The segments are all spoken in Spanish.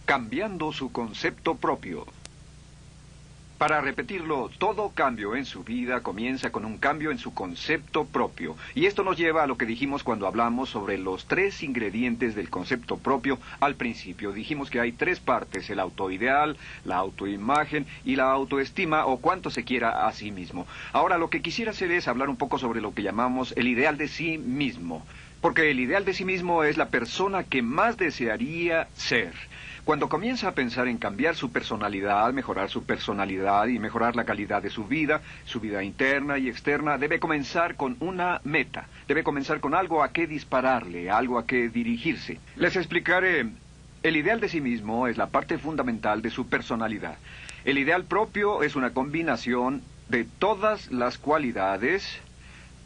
cambiando su concepto propio. Para repetirlo, todo cambio en su vida comienza con un cambio en su concepto propio. Y esto nos lleva a lo que dijimos cuando hablamos sobre los 3 ingredientes del concepto propio al principio. Dijimos que hay 3 partes: el autoideal, la autoimagen y la autoestima, o cuánto se quiera a sí mismo. Ahora, lo que quisiera hacer es hablar un poco sobre lo que llamamos el ideal de sí mismo. Porque el ideal de sí mismo es la persona que más desearía ser. Cuando comienza a pensar en cambiar su personalidad, mejorar su personalidad y mejorar la calidad de su vida interna y externa, debe comenzar con una meta. Debe comenzar con algo a qué dispararle, algo a qué dirigirse. Les explicaré. El ideal de sí mismo es la parte fundamental de su personalidad. El ideal propio es una combinación de todas las cualidades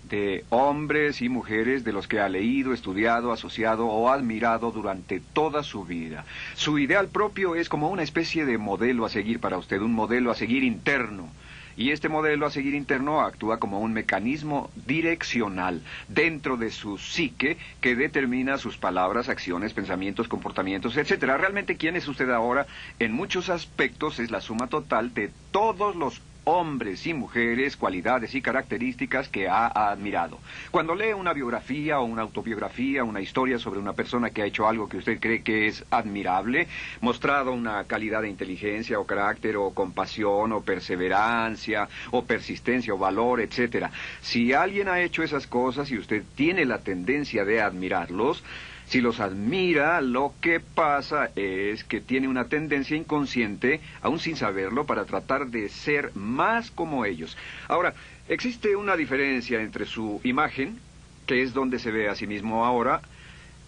de hombres y mujeres de los que ha leído, estudiado, asociado o admirado durante toda su vida. Su ideal propio es como una especie de modelo a seguir para usted, un modelo a seguir interno. Y este modelo a seguir interno actúa como un mecanismo direccional dentro de su psique que determina sus palabras, acciones, pensamientos, comportamientos, etc. Realmente, ¿quién es usted ahora? En muchos aspectos es la suma total de todos los hombres y mujeres, cualidades y características que ha admirado. Cuando lee una biografía o una autobiografía, una historia sobre una persona que ha hecho algo que usted cree que es admirable, mostrado una calidad de inteligencia o carácter o compasión o perseverancia o persistencia o valor, etc. Si alguien ha hecho esas cosas y usted tiene la tendencia de admirarlos, si los admira, lo que pasa es que tiene una tendencia inconsciente, aún sin saberlo, para tratar de ser más como ellos. Ahora, existe una diferencia entre su imagen, que es donde se ve a sí mismo ahora,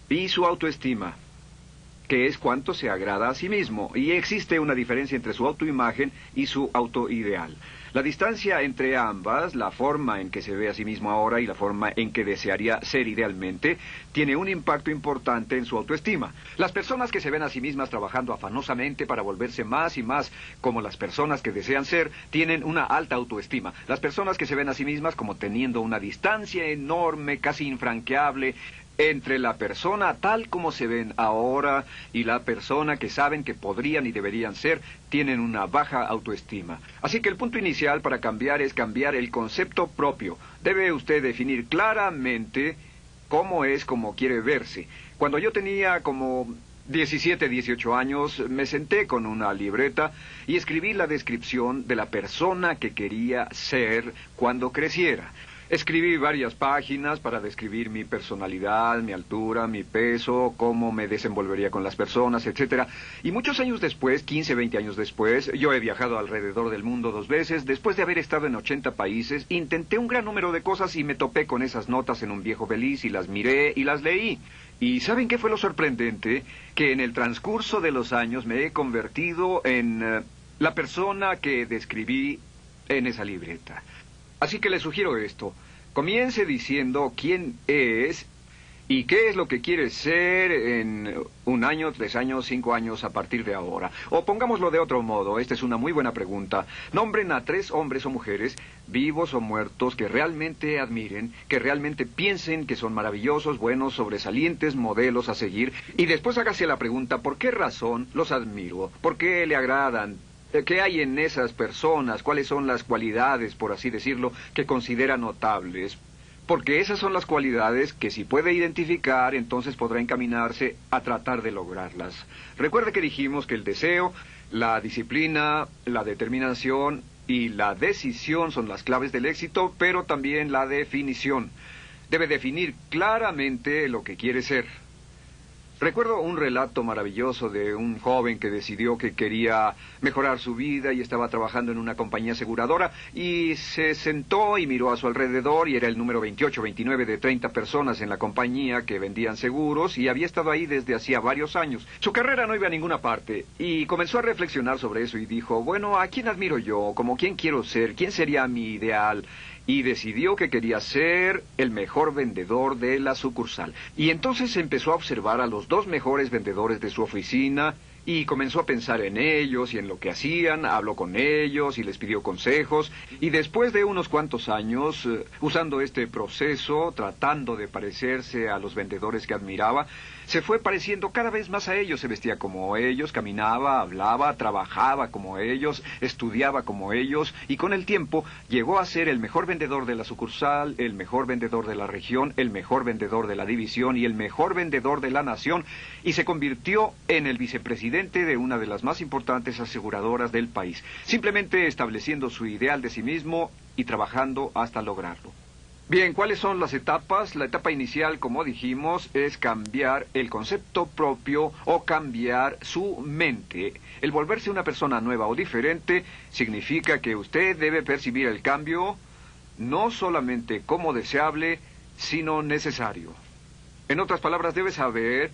y su autoestima, que es cuánto se agrada a sí mismo. Y existe una diferencia entre su autoimagen y su autoideal. La distancia entre ambas, la forma en que se ve a sí mismo ahora y la forma en que desearía ser idealmente, tiene un impacto importante en su autoestima. Las personas que se ven a sí mismas trabajando afanosamente para volverse más y más como las personas que desean ser, tienen una alta autoestima. Las personas que se ven a sí mismas como teniendo una distancia enorme, casi infranqueable, entre la persona tal como se ven ahora y la persona que saben que podrían y deberían ser, tienen una baja autoestima. Así que el punto inicial para cambiar es cambiar el concepto propio. Debe usted definir claramente cómo es como quiere verse. Cuando yo tenía como 17, 18 años, me senté con una libreta y escribí la descripción de la persona que quería ser cuando creciera. Escribí varias páginas para describir mi personalidad, mi altura, mi peso, cómo me desenvolvería con las personas, etc. Y muchos años después, 15, 20 años después, yo he viajado alrededor del mundo 2 veces. Después de haber estado en 80 países, intenté un gran número de cosas y me topé con esas notas en un viejo beliz y las miré y las leí. ¿Y saben qué fue lo sorprendente? Que en el transcurso de los años me he convertido en la persona que describí en esa libreta. Así que le sugiero esto. Comience diciendo quién es y qué es lo que quiere ser en 1 año, 3 años, 5 años a partir de ahora. O pongámoslo de otro modo, esta es una muy buena pregunta. Nombren a 3 hombres o mujeres, vivos o muertos, que realmente admiren, que realmente piensen que son maravillosos, buenos, sobresalientes, modelos a seguir. Y después hágase la pregunta, ¿por qué razón los admiro? ¿Por qué le agradan? ¿Qué hay en esas personas? ¿Cuáles son las cualidades, por así decirlo, que considera notables? Porque esas son las cualidades que si puede identificar, entonces podrá encaminarse a tratar de lograrlas. Recuerde que dijimos que el deseo, la disciplina, la determinación y la decisión son las claves del éxito, pero también la definición. Debe definir claramente lo que quiere ser. Recuerdo un relato maravilloso de un joven que decidió que quería mejorar su vida y estaba trabajando en una compañía aseguradora y se sentó y miró a su alrededor y era el número 28, 29 de 30 personas en la compañía que vendían seguros y había estado ahí desde hacía varios años. Su carrera no iba a ninguna parte y comenzó a reflexionar sobre eso y dijo, bueno, ¿a quién admiro yo? ¿Cómo quién quiero ser? ¿Quién sería mi ideal? Y decidió que quería ser el mejor vendedor de la sucursal. Y entonces empezó a observar a los 2 mejores vendedores de su oficina y comenzó a pensar en ellos y en lo que hacían, habló con ellos y les pidió consejos. Y después de unos cuantos años, usando este proceso, tratando de parecerse a los vendedores que admiraba, se fue pareciendo cada vez más a ellos. Se vestía como ellos, caminaba, hablaba, trabajaba como ellos, estudiaba como ellos, y con el tiempo llegó a ser el mejor vendedor de la sucursal, el mejor vendedor de la región, el mejor vendedor de la división y el mejor vendedor de la nación, y se convirtió en el vicepresidente de una de las más importantes aseguradoras del país, simplemente estableciendo su ideal de sí mismo y trabajando hasta lograrlo. Bien, ¿cuáles son las etapas? La etapa inicial, como dijimos, es cambiar el concepto propio o cambiar su mente. El volverse una persona nueva o diferente significa que usted debe percibir el cambio no solamente como deseable, sino necesario. En otras palabras, debe saber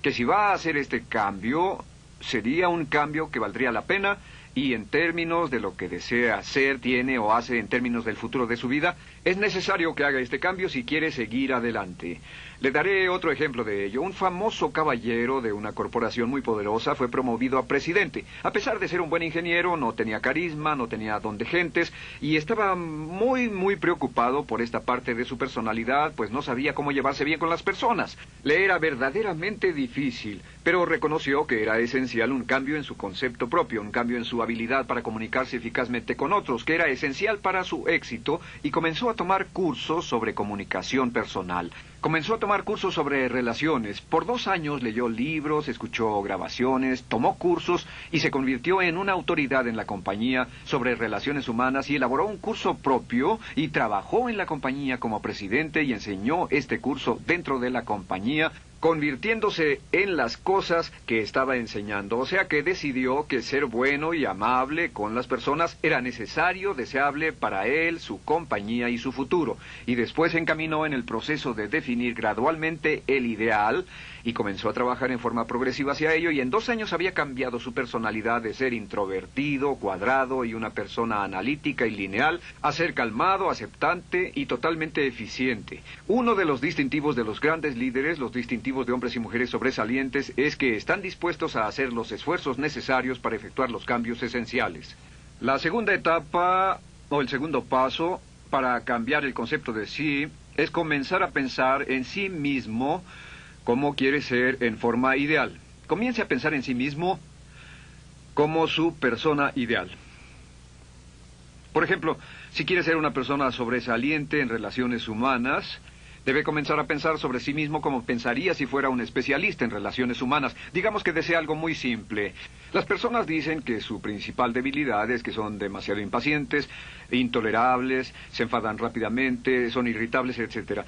que si va a hacer este cambio, sería un cambio que valdría la pena, y en términos de lo que desea hacer, tiene o hace en términos del futuro de su vida, es necesario que haga este cambio si quiere seguir adelante. Le daré otro ejemplo de ello. Un famoso caballero de una corporación muy poderosa fue promovido a presidente. A pesar de ser un buen ingeniero, no tenía carisma, no tenía don de gentes, y estaba muy preocupado por esta parte de su personalidad, pues no sabía cómo llevarse bien con las personas. Le era verdaderamente difícil, pero reconoció que era esencial un cambio en su concepto propio, un cambio en su habilidad para comunicarse eficazmente con otros, que era esencial para su éxito, y comenzó a tomar cursos sobre comunicación personal. Comenzó a tomar cursos sobre relaciones. Por 2 años leyó libros, escuchó grabaciones, tomó cursos y se convirtió en una autoridad en la compañía sobre relaciones humanas, y elaboró un curso propio y trabajó en la compañía como presidente y enseñó este curso dentro de la compañía, convirtiéndose en las cosas que estaba enseñando. O sea que decidió que ser bueno y amable con las personas era necesario, deseable para él, su compañía y su futuro. Y después se encaminó en el proceso de definir gradualmente el ideal y comenzó a trabajar en forma progresiva hacia ello, y en 2 años había cambiado su personalidad de ser introvertido, cuadrado y una persona analítica y lineal a ser calmado, aceptante y totalmente eficiente. Uno de los distintivos de los grandes líderes, los distintivos de hombres y mujeres sobresalientes, es que están dispuestos a hacer los esfuerzos necesarios para efectuar los cambios esenciales. La segunda etapa, o el segundo paso, para cambiar el concepto de sí, es comenzar a pensar en sí mismo como quiere ser en forma ideal. Comience a pensar en sí mismo como su persona ideal. Por ejemplo, si quiere ser una persona sobresaliente en relaciones humanas, debe comenzar a pensar sobre sí mismo como pensaría si fuera un especialista en relaciones humanas. Digamos que desea algo muy simple. Las personas dicen que su principal debilidad es que son demasiado impacientes, intolerables, se enfadan rápidamente, son irritables, etc.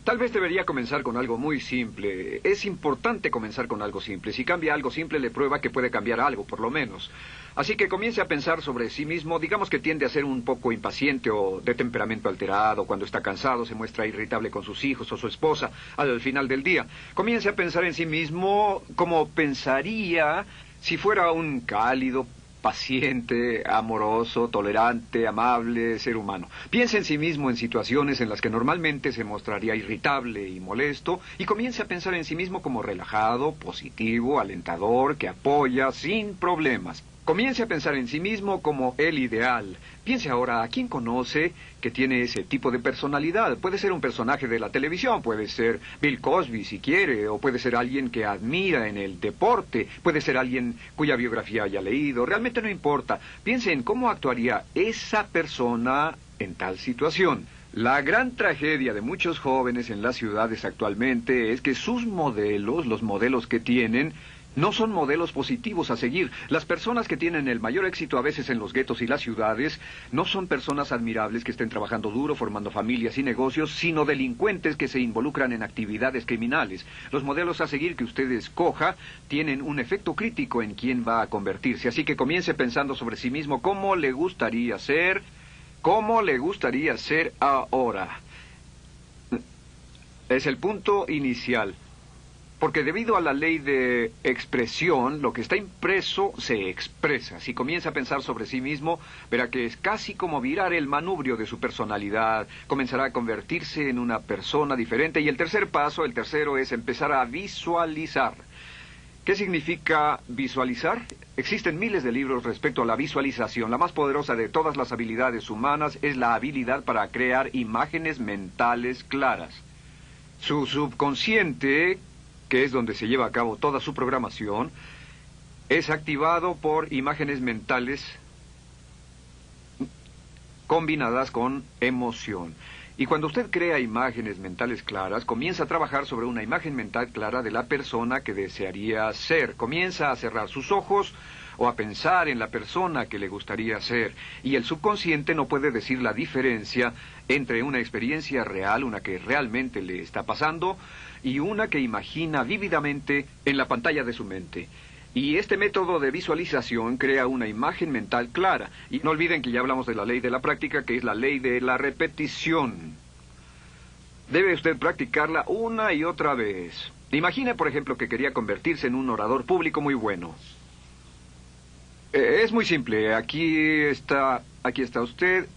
Tal vez debería comenzar con algo muy simple. Es importante comenzar con algo simple. Si cambia algo simple, le prueba que puede cambiar algo, por lo menos. Así que comience a pensar sobre sí mismo. Digamos que tiende a ser un poco impaciente o de temperamento alterado. Cuando está cansado, se muestra irritable con sus hijos o su esposa al final del día. Comience a pensar en sí mismo como pensaría si fuera un cálido, paciente, amoroso, tolerante, amable ser humano. Piense en sí mismo en situaciones en las que normalmente se mostraría irritable y molesto, y comience a pensar en sí mismo como relajado, positivo, alentador, que apoya sin problemas. Comience a pensar en sí mismo como el ideal. Piense ahora a quién conoce que tiene ese tipo de personalidad. Puede ser un personaje de la televisión, puede ser Bill Cosby si quiere, o puede ser alguien que admira en el deporte, puede ser alguien cuya biografía haya leído. Realmente no importa. Piense en cómo actuaría esa persona en tal situación. La gran tragedia de muchos jóvenes en las ciudades actualmente es que sus modelos, los modelos que tienen, no son modelos positivos a seguir. Las personas que tienen el mayor éxito a veces en los guetos y las ciudades no son personas admirables que estén trabajando duro, formando familias y negocios, sino delincuentes que se involucran en actividades criminales. Los modelos a seguir que usted escoja tienen un efecto crítico en quién va a convertirse. Así que comience pensando sobre sí mismo cómo le gustaría ser ahora. Es el punto inicial. Porque debido a la ley de expresión, lo que está impreso se expresa. Si comienza a pensar sobre sí mismo, verá que es casi como virar el manubrio de su personalidad. Comenzará a convertirse en una persona diferente. Y el tercer paso, el tercero, es empezar a visualizar. ¿Qué significa visualizar? Existen miles de libros respecto a la visualización. La más poderosa de todas las habilidades humanas es la habilidad para crear imágenes mentales claras. Su subconsciente, que es donde se lleva a cabo toda su programación, es activado por imágenes mentales combinadas con emoción. Y cuando usted crea imágenes mentales claras, comienza a trabajar sobre una imagen mental clara de la persona que desearía ser. Comienza a cerrar sus ojos o a pensar en la persona que le gustaría ser. Y el subconsciente no puede decir la diferencia entre una experiencia real, una que realmente le está pasando, y una que imagina vívidamente en la pantalla de su mente. Y este método de visualización crea una imagen mental clara. Y no olviden que ya hablamos de la ley de la práctica, que es la ley de la repetición. Debe usted practicarla una y otra vez. Imagine, por ejemplo, que quería convertirse en un orador público muy bueno. Es muy simple. Aquí está usted.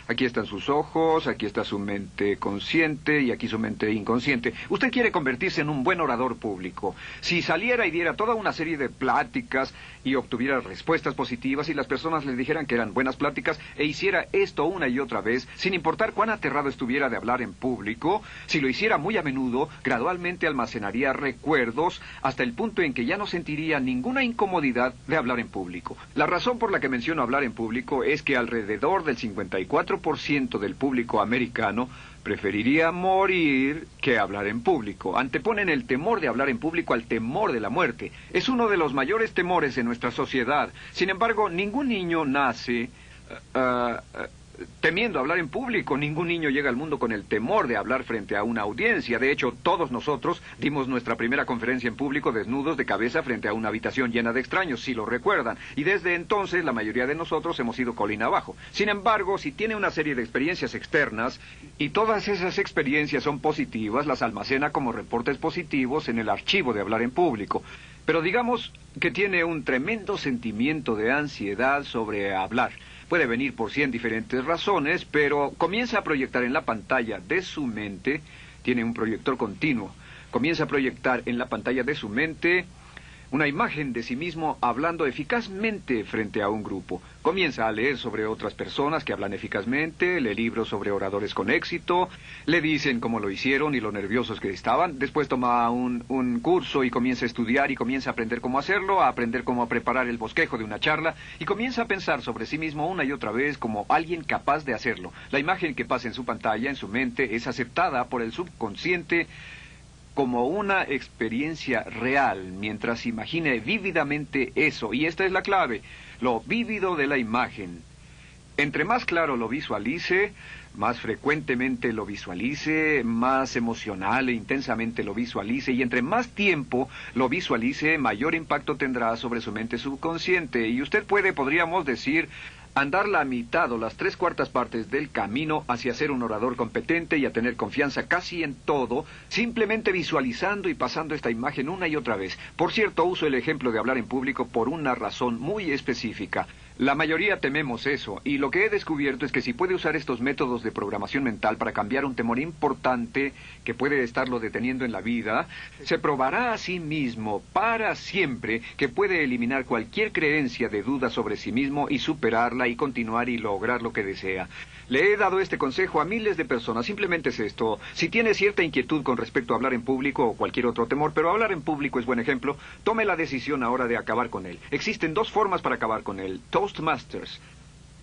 Aquí están sus ojos, aquí está su mente consciente y aquí su mente inconsciente. Usted quiere convertirse en un buen orador público. Si saliera y diera toda una serie de pláticas y obtuviera respuestas positivas y las personas le dijeran que eran buenas pláticas e hiciera esto una y otra vez, sin importar cuán aterrado estuviera de hablar en público, si lo hiciera muy a menudo, gradualmente almacenaría recuerdos hasta el punto en que ya no sentiría ninguna incomodidad de hablar en público. La razón por la que menciono hablar en público es que alrededor del 54% del público americano preferiría morir que hablar en público. Anteponen el temor de hablar en público al temor de la muerte. Es uno de los mayores temores en nuestra sociedad. Sin embargo, ningún niño nace temiendo hablar en público. Ningún niño llega al mundo con el temor de hablar frente a una audiencia. De hecho, todos nosotros dimos nuestra primera conferencia en público desnudos de cabeza frente a una habitación llena de extraños, si lo recuerdan. Y desde entonces la mayoría de nosotros hemos ido colina abajo. Sin embargo, si tiene una serie de experiencias externas y todas esas experiencias son positivas, las almacena como reportes positivos en el archivo de hablar en público. Pero digamos que tiene un tremendo sentimiento de ansiedad sobre hablar. Puede venir por 100 diferentes razones, pero comienza a proyectar en la pantalla de su mente, tiene un proyector continuo, comienza a proyectar en la pantalla de su mente una imagen de sí mismo hablando eficazmente frente a un grupo. Comienza a leer sobre otras personas que hablan eficazmente, lee libros sobre oradores con éxito, le dicen cómo lo hicieron y lo nerviosos que estaban. Después toma un curso y comienza a estudiar y comienza a aprender cómo hacerlo, a aprender cómo preparar el bosquejo de una charla y comienza a pensar sobre sí mismo una y otra vez como alguien capaz de hacerlo. La imagen que pasa en su pantalla, en su mente, es aceptada por el subconsciente como una experiencia real, mientras imagine vívidamente eso. Y esta es la clave, lo vívido de la imagen. Entre más claro lo visualice, más frecuentemente lo visualice, más emocional e intensamente lo visualice, y entre más tiempo lo visualice, mayor impacto tendrá sobre su mente subconsciente. Y usted podríamos decir, andar la mitad o las 3/4 partes del camino hacia ser un orador competente y a tener confianza casi en todo, simplemente visualizando y pasando esta imagen una y otra vez. Por cierto, uso el ejemplo de hablar en público por una razón muy específica. La mayoría tememos eso, y lo que he descubierto es que si puede usar estos métodos de programación mental para cambiar un temor importante que puede estarlo deteniendo en la vida, se probará a sí mismo para siempre que puede eliminar cualquier creencia de duda sobre sí mismo y superarla y continuar y lograr lo que desea. Le he dado este consejo a miles de personas. Simplemente es esto: si tiene cierta inquietud con respecto a hablar en público o cualquier otro temor, pero hablar en público es buen ejemplo, tome la decisión ahora de acabar con él. Existen 2 formas para acabar con él. Toastmasters.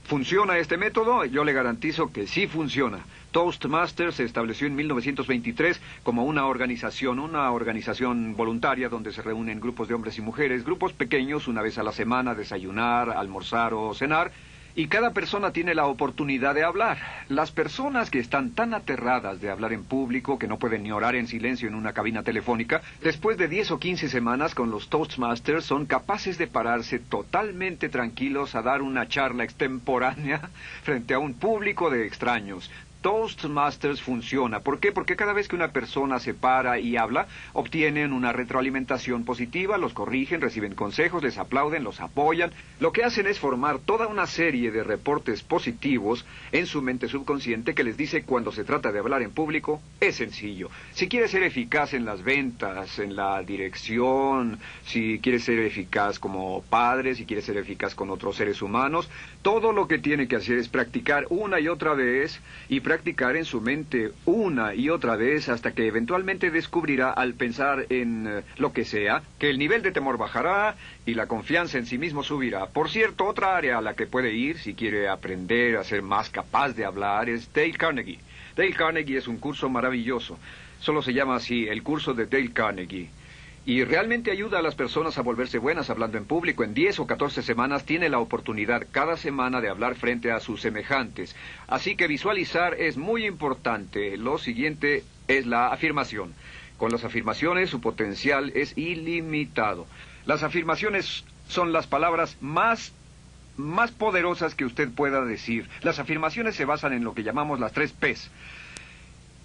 ¿Funciona este método? Yo le garantizo que sí funciona. Toastmasters se estableció en 1923 como una organización voluntaria donde se reúnen grupos de hombres y mujeres, grupos pequeños, una vez a la semana, desayunar, almorzar o cenar. Y cada persona tiene la oportunidad de hablar. Las personas que están tan aterradas de hablar en público que no pueden ni orar en silencio en una cabina telefónica, después de 10 o 15 semanas con los Toastmasters son capaces de pararse totalmente tranquilos a dar una charla extemporánea frente a un público de extraños. Toastmasters funciona. ¿Por qué? Porque cada vez que una persona se para y habla, obtienen una retroalimentación positiva, los corrigen, reciben consejos, les aplauden, los apoyan. Lo que hacen es formar toda una serie de reportes positivos en su mente subconsciente que les dice cuando se trata de hablar en público, es sencillo. Si quiere ser eficaz en las ventas, en la dirección, si quiere ser eficaz como padre, si quiere ser eficaz con otros seres humanos, todo lo que tiene que hacer es practicar una y otra vez y practicar en su mente una y otra vez hasta que eventualmente descubrirá al pensar en lo que sea, que el nivel de temor bajará y la confianza en sí mismo subirá. Por cierto, otra área a la que puede ir si quiere aprender a ser más capaz de hablar es Dale Carnegie. Dale Carnegie es un curso maravilloso. Solo se llama así, el curso de Dale Carnegie. Y realmente ayuda a las personas a volverse buenas hablando en público. En 10 o 14 semanas tiene la oportunidad cada semana de hablar frente a sus semejantes. Así que visualizar es muy importante. Lo siguiente es la afirmación. Con las afirmaciones su potencial es ilimitado. Las afirmaciones son las palabras más poderosas que usted pueda decir. Las afirmaciones se basan en lo que llamamos las 3 Ps.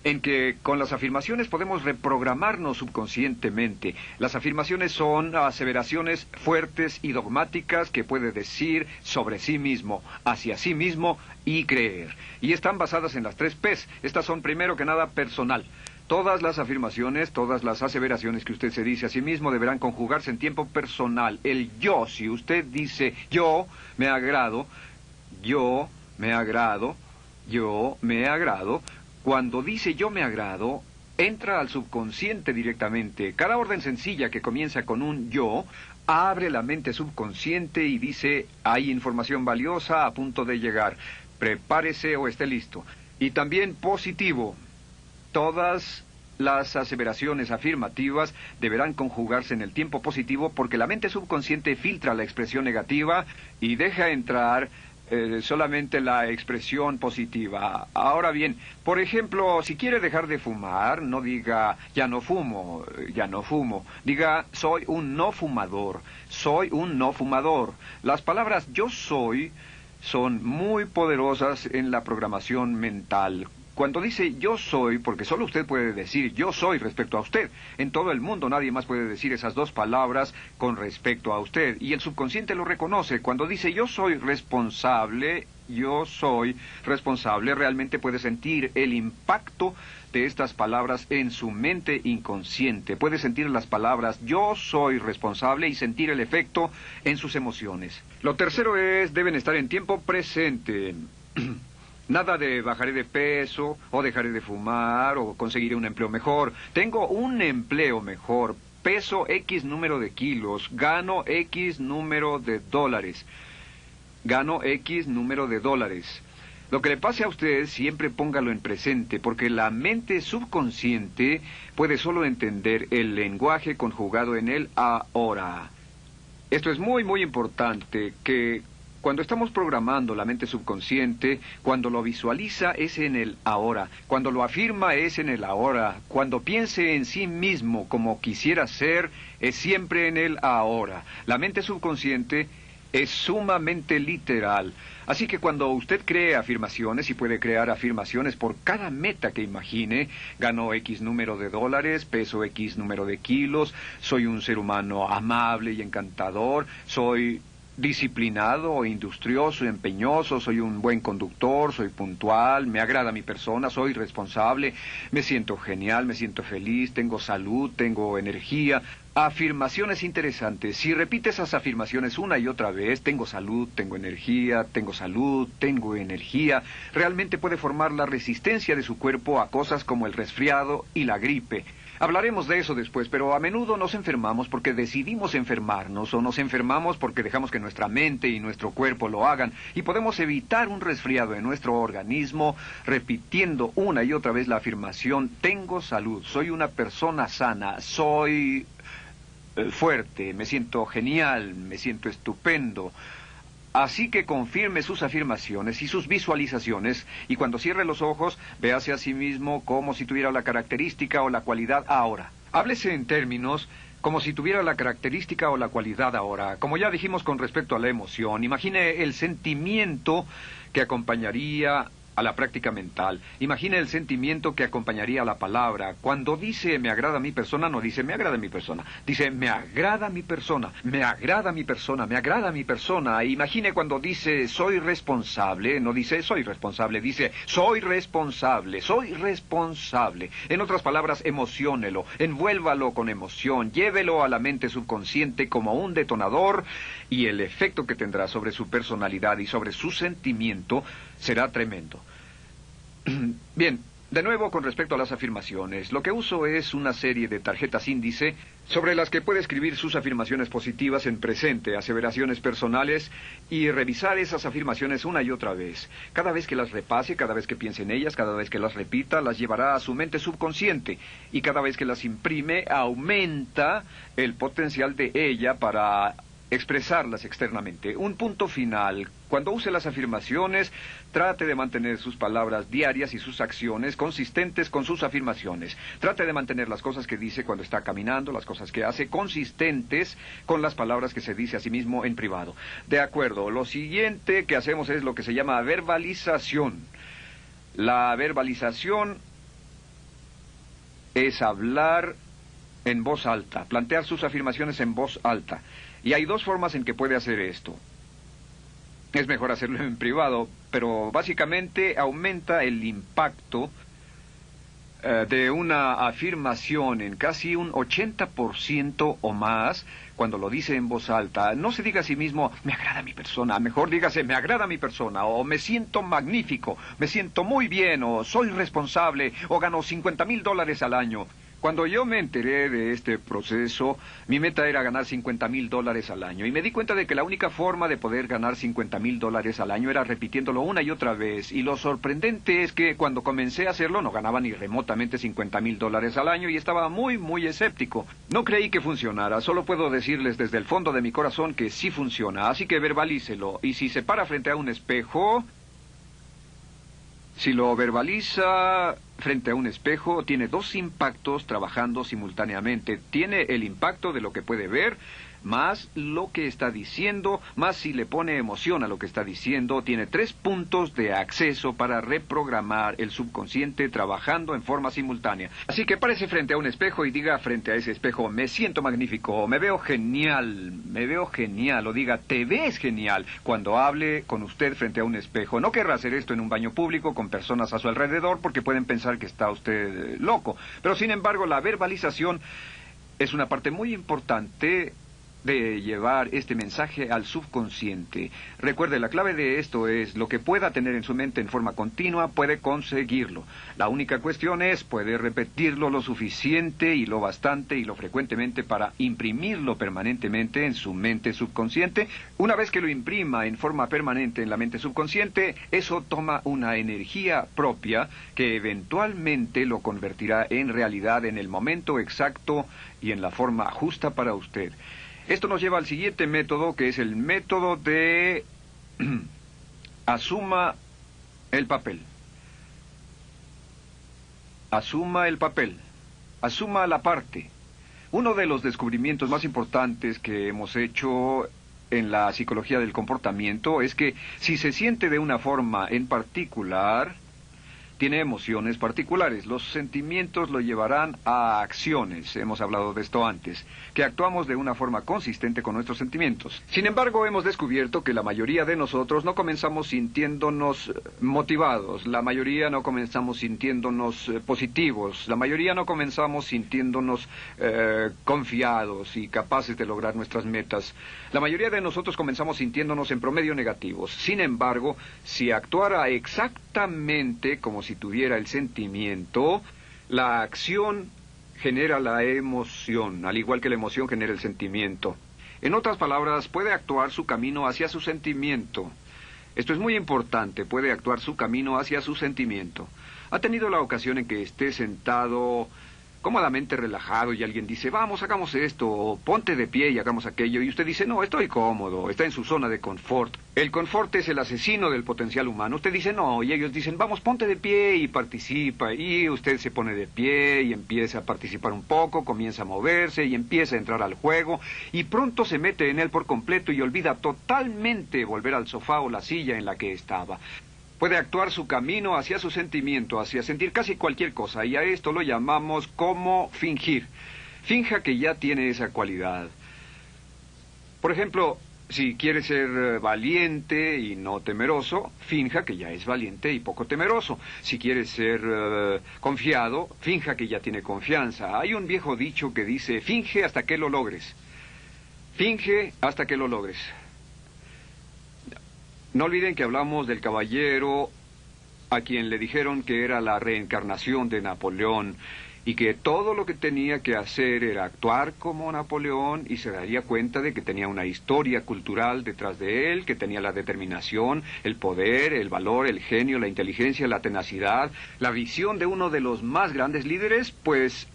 En que con las afirmaciones podemos reprogramarnos subconscientemente. Las afirmaciones son aseveraciones fuertes y dogmáticas que puede decir sobre sí mismo, hacia sí mismo y creer. Y están basadas en las 3 Ps. Estas son primero que nada personal. Todas las afirmaciones, todas las aseveraciones que usted se dice a sí mismo deberán conjugarse en tiempo personal. El yo, si usted dice yo me agrado, yo me agrado, yo me agrado. Cuando dice yo me agrado, entra al subconsciente directamente. Cada orden sencilla que comienza con un yo, abre la mente subconsciente y dice, hay información valiosa a punto de llegar. Prepárese o esté listo. Y también positivo. Todas las aseveraciones afirmativas deberán conjugarse en el tiempo positivo porque la mente subconsciente filtra la expresión negativa y deja entrar solamente la expresión positiva. Ahora bien, por ejemplo, si quiere dejar de fumar, no diga ya no fumo, ya no fumo. Diga soy un no fumador, soy un no fumador. Las palabras yo soy son muy poderosas en la programación mental. Cuando dice yo soy, porque solo usted puede decir yo soy respecto a usted. En todo el mundo nadie más puede decir esas 2 palabras con respecto a usted. Y el subconsciente lo reconoce. Cuando dice yo soy responsable, realmente puede sentir el impacto de estas palabras en su mente inconsciente. Puede sentir las palabras yo soy responsable y sentir el efecto en sus emociones. Lo tercero es, deben estar en tiempo presente. Nada de bajaré de peso, o dejaré de fumar, o conseguiré un empleo mejor. Tengo un empleo mejor, peso X número de kilos, gano X número de dólares. Gano X número de dólares. Lo que le pase a usted, siempre póngalo en presente, porque la mente subconsciente puede solo entender el lenguaje conjugado en el ahora. Esto es muy, muy importante, que cuando estamos programando la mente subconsciente, cuando lo visualiza es en el ahora, cuando lo afirma es en el ahora, cuando piense en sí mismo como quisiera ser, es siempre en el ahora. La mente subconsciente es sumamente literal. Así que cuando usted cree afirmaciones, y puede crear afirmaciones por cada meta que imagine, gano X número de dólares, peso X número de kilos, soy un ser humano amable y encantador, soy disciplinado, industrioso, empeñoso, soy un buen conductor, soy puntual, me agrada mi persona, soy responsable, me siento genial, me siento feliz, tengo salud, tengo energía. Afirmaciones interesantes. Si repite esas afirmaciones una y otra vez, tengo salud, tengo energía, tengo salud, tengo energía, realmente puede formar la resistencia de su cuerpo a cosas como el resfriado y la gripe. Hablaremos de eso después, pero a menudo nos enfermamos porque decidimos enfermarnos o nos enfermamos porque dejamos que nuestra mente y nuestro cuerpo lo hagan y podemos evitar un resfriado en nuestro organismo repitiendo una y otra vez la afirmación tengo salud, soy una persona sana, soy fuerte, me siento genial, me siento estupendo. Así que confirme sus afirmaciones y sus visualizaciones, y cuando cierre los ojos, véase a sí mismo como si tuviera la característica o la cualidad ahora. Háblese en términos como si tuviera la característica o la cualidad ahora. Como ya dijimos con respecto a la emoción, imagine el sentimiento que acompañaría a la práctica mental. Imagine el sentimiento que acompañaría a la palabra. Cuando dice me agrada mi persona, no dice me agrada mi persona. Dice me agrada mi persona, me agrada mi persona, me agrada mi persona. Imagine cuando dice soy responsable, no dice soy responsable, dice soy responsable, soy responsable. En otras palabras, emociónelo, envuélvalo con emoción, llévelo a la mente subconsciente como un detonador y el efecto que tendrá sobre su personalidad y sobre su sentimiento será tremendo. Bien, de nuevo con respecto a las afirmaciones, lo que uso es una serie de tarjetas índice sobre las que puede escribir sus afirmaciones positivas en presente, aseveraciones personales, y revisar esas afirmaciones una y otra vez. Cada vez que las repase, cada vez que piense en ellas, cada vez que las repita, las llevará a su mente subconsciente, y cada vez que las imprime, aumenta el potencial de ella para expresarlas externamente. Un punto final. Cuando use las afirmaciones, trate de mantener sus palabras diarias y sus acciones consistentes con sus afirmaciones. Trate de mantener las cosas que dice cuando está caminando, las cosas que hace, consistentes con las palabras que se dice a sí mismo en privado. De acuerdo, lo siguiente que hacemos es lo que se llama verbalización. La verbalización es hablar en voz alta, plantear sus afirmaciones en voz alta. Y hay dos formas en que puede hacer esto. Es mejor hacerlo en privado, pero básicamente aumenta el impacto de una afirmación en casi un 80% o más cuando lo dice en voz alta. No se diga a sí mismo, me agrada mi persona, mejor dígase, me agrada mi persona, o me siento magnífico, me siento muy bien, o soy responsable, o gano $50,000 al año. Cuando yo me enteré de este proceso, mi meta era ganar $50,000 al año. Y me di cuenta de que la única forma de poder ganar $50,000 al año era repitiéndolo una y otra vez. Y lo sorprendente es que cuando comencé a hacerlo no ganaba ni remotamente $50,000 al año y estaba muy, muy escéptico. No creí que funcionara. Solo puedo decirles desde el fondo de mi corazón que sí funciona. Así que verbalícelo. Y si se para frente a un espejo, si lo verbaliza frente a un espejo, tiene dos impactos trabajando simultáneamente. Tiene el impacto de lo que puede ver, más lo que está diciendo, más si le pone emoción a lo que está diciendo. Tiene 3 puntos de acceso para reprogramar el subconsciente trabajando en forma simultánea. Así que párese frente a un espejo y diga frente a ese espejo, me siento magnífico, me veo genial, o diga, te ves genial, cuando hable con usted frente a un espejo. No querrá hacer esto en un baño público con personas a su alrededor porque pueden pensar que está usted loco. Pero sin embargo, la verbalización es una parte muy importante de llevar este mensaje al subconsciente. Recuerde, la clave de esto es lo que pueda tener en su mente en forma continua, puede conseguirlo. La única cuestión es, puede repetirlo lo suficiente y lo bastante y lo frecuentemente para imprimirlo permanentemente en su mente subconsciente. Una vez que lo imprima en forma permanente en la mente subconsciente, eso toma una energía propia que eventualmente lo convertirá en realidad en el momento exacto y en la forma justa para usted. Esto nos lleva al siguiente método, que es el método de asuma el papel. Asuma el papel. Asuma la parte. Uno de los descubrimientos más importantes que hemos hecho en la psicología del comportamiento es que si se siente de una forma en particular, tiene emociones particulares. Los sentimientos lo llevarán a acciones, hemos hablado de esto antes, que actuamos de una forma consistente con nuestros sentimientos. Sin embargo, hemos descubierto que la mayoría de nosotros no comenzamos sintiéndonos motivados, la mayoría no comenzamos sintiéndonos positivos, la mayoría no comenzamos sintiéndonos confiados y capaces de lograr nuestras metas. La mayoría de nosotros comenzamos sintiéndonos en promedio negativos. Sin embargo, si actuara exactamente como si tuviera el sentimiento, la acción genera la emoción, al igual que la emoción genera el sentimiento. En otras palabras, puede actuar su camino hacia su sentimiento. Esto es muy importante, puede actuar su camino hacia su sentimiento. ¿Ha tenido la ocasión en que esté sentado cómodamente relajado y alguien dice, vamos, hagamos esto, o ponte de pie y hagamos aquello, y usted dice, no, estoy cómodo, está en su zona de confort? El confort es el asesino del potencial humano. Usted dice, no, y ellos dicen, vamos, ponte de pie y participa, y usted se pone de pie y empieza a participar un poco, comienza a moverse y empieza a entrar al juego, y pronto se mete en él por completo y olvida totalmente volver al sofá o la silla en la que estaba. Puede actuar su camino hacia su sentimiento, hacia sentir casi cualquier cosa, y a esto lo llamamos como fingir. Finja que ya tiene esa cualidad. Por ejemplo, si quiere ser valiente y no temeroso, finja que ya es valiente y poco temeroso. Si quiere ser confiado, finja que ya tiene confianza. Hay un viejo dicho que dice, finge hasta que lo logres. Finge hasta que lo logres. No olviden que hablamos del caballero a quien le dijeron que era la reencarnación de Napoleón y que todo lo que tenía que hacer era actuar como Napoleón y se daría cuenta de que tenía una historia cultural detrás de él, que tenía la determinación, el poder, el valor, el genio, la inteligencia, la tenacidad, la visión de uno de los más grandes líderes, pues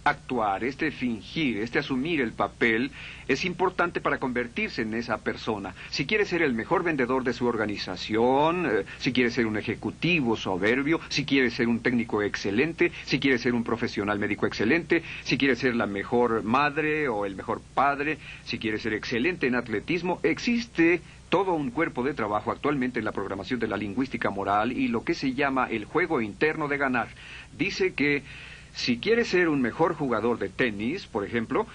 actuar, fingir, asumir el papel es importante para convertirse en esa persona. Si quiere ser el mejor vendedor de su organización, si quiere ser un ejecutivo soberbio, si quiere ser un técnico excelente, si quiere ser un profesional médico excelente, si quiere ser la mejor madre o el mejor padre, si quiere ser excelente en atletismo, existe todo un cuerpo de trabajo actualmente en la programación de la lingüística moral y lo que se llama el juego interno de ganar. Dice que si quiere ser un mejor jugador de tenis, por ejemplo,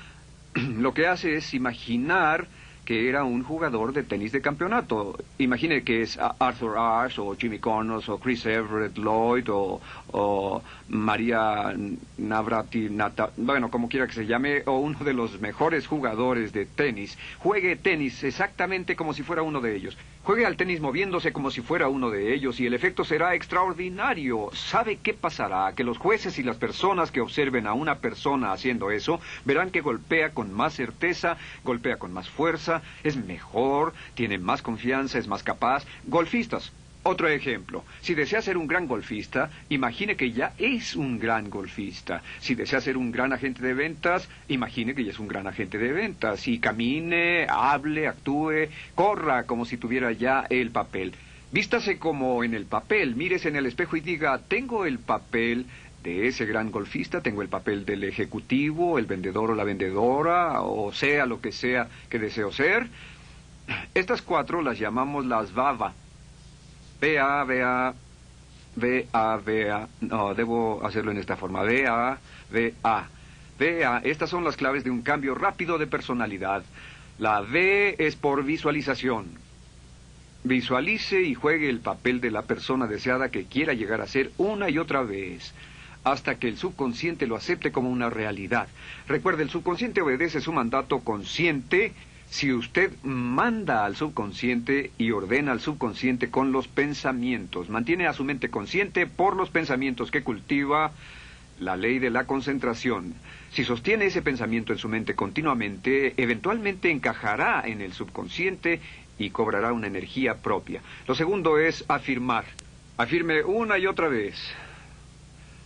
lo que hace es imaginar que era un jugador de tenis de campeonato. Imagine que es Arthur Ashe, o Jimmy Connors, o Chris Everett Lloyd, o María Navratilova, bueno, como quiera que se llame, o uno de los mejores jugadores de tenis. Juegue tenis exactamente como si fuera uno de ellos. Juegue al tenis moviéndose como si fuera uno de ellos y el efecto será extraordinario. ¿Sabe qué pasará? Que los jueces y las personas que observen a una persona haciendo eso verán que golpea con más certeza, golpea con más fuerza, es mejor, tiene más confianza, es más capaz. Golfistas. Otro ejemplo, si desea ser un gran golfista, imagine que ya es un gran golfista. Si desea ser un gran agente de ventas, imagine que ya es un gran agente de ventas. Y camine, hable, actúe, corra como si tuviera ya el papel. Vístase como en el papel, mírese en el espejo y diga, tengo el papel de ese gran golfista, tengo el papel del ejecutivo, el vendedor o la vendedora, o sea lo que sea que deseo ser. Estas 4 las llamamos las VAVA. No, debo hacerlo en esta forma. Estas son las claves de un cambio rápido de personalidad. La V es por visualización. Visualice y juegue el papel de la persona deseada que quiera llegar a ser una y otra vez, hasta que el subconsciente lo acepte como una realidad. Recuerde, el subconsciente obedece su mandato consciente. Si usted manda al subconsciente y ordena al subconsciente con los pensamientos, mantiene a su mente consciente por los pensamientos que cultiva, la ley de la concentración. Si sostiene ese pensamiento en su mente continuamente, eventualmente encajará en el subconsciente y cobrará una energía propia. Lo segundo es afirmar. Afirme una y otra vez.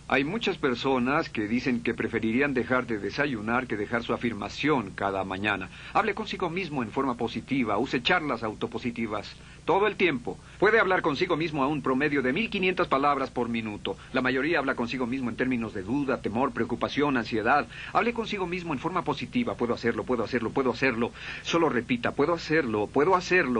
Hay muchas personas que dicen que preferirían dejar de desayunar que dejar su afirmación cada mañana. Hable consigo mismo en forma positiva, use charlas autopositivas todo el tiempo. Puede hablar consigo mismo a un promedio de 1500 palabras por minuto. La mayoría habla consigo mismo en términos de duda, temor, preocupación, ansiedad. Hable consigo mismo en forma positiva. Puedo hacerlo, puedo hacerlo, puedo hacerlo. Solo repita, puedo hacerlo,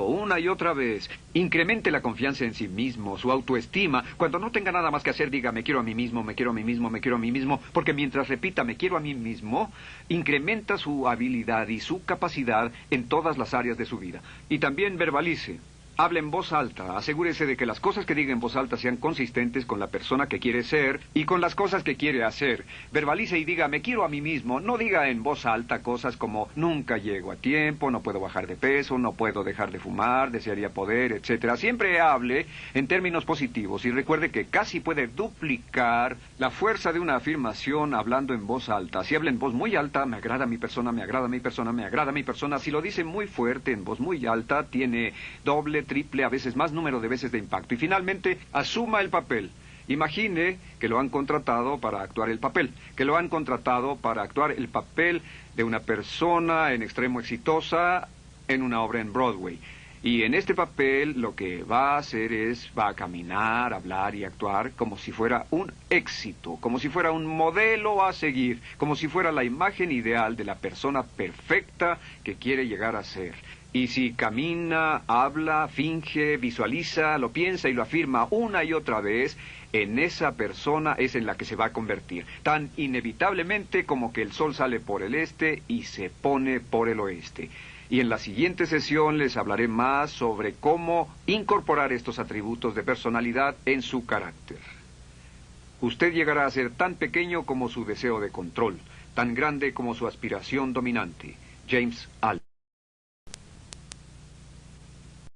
una y otra vez. Incremente la confianza en sí mismo, su autoestima. Cuando no tenga nada más que hacer, diga, me quiero a mí mismo, me quiero a mí mismo, me quiero a mí mismo. Porque mientras repita, me quiero a mí mismo, incrementa su habilidad y su capacidad en todas las áreas de su vida. Y también verbalice. Hable en voz alta, asegúrese de que las cosas que diga en voz alta sean consistentes con la persona que quiere ser y con las cosas que quiere hacer. Verbalice y diga, me quiero a mí mismo. No diga en voz alta cosas como, nunca llego a tiempo, no puedo bajar de peso, no puedo dejar de fumar, desearía poder, etc. Siempre hable en términos positivos y recuerde que casi puede duplicar la fuerza de una afirmación hablando en voz alta. Si habla en voz muy alta, me agrada mi persona, me agrada mi persona, me agrada mi persona. Si lo dice muy fuerte, en voz muy alta, tiene doble, triple, a veces más número de veces de impacto. Y finalmente, asuma el papel. Imagine que lo han contratado para actuar el papel, que lo han contratado para actuar el papel de una persona en extremo exitosa en una obra en Broadway. Y en este papel lo que va a hacer va a caminar, hablar y actuar como si fuera un éxito, como si fuera un modelo a seguir, como si fuera la imagen ideal de la persona perfecta que quiere llegar a ser. Y si camina, habla, finge, visualiza, lo piensa y lo afirma una y otra vez, en esa persona es en la que se va a convertir, tan inevitablemente como que el sol sale por el este y se pone por el oeste. Y en la siguiente sesión les hablaré más sobre cómo incorporar estos atributos de personalidad en su carácter. Usted llegará a ser tan pequeño como su deseo de control, tan grande como su aspiración dominante. James Allen.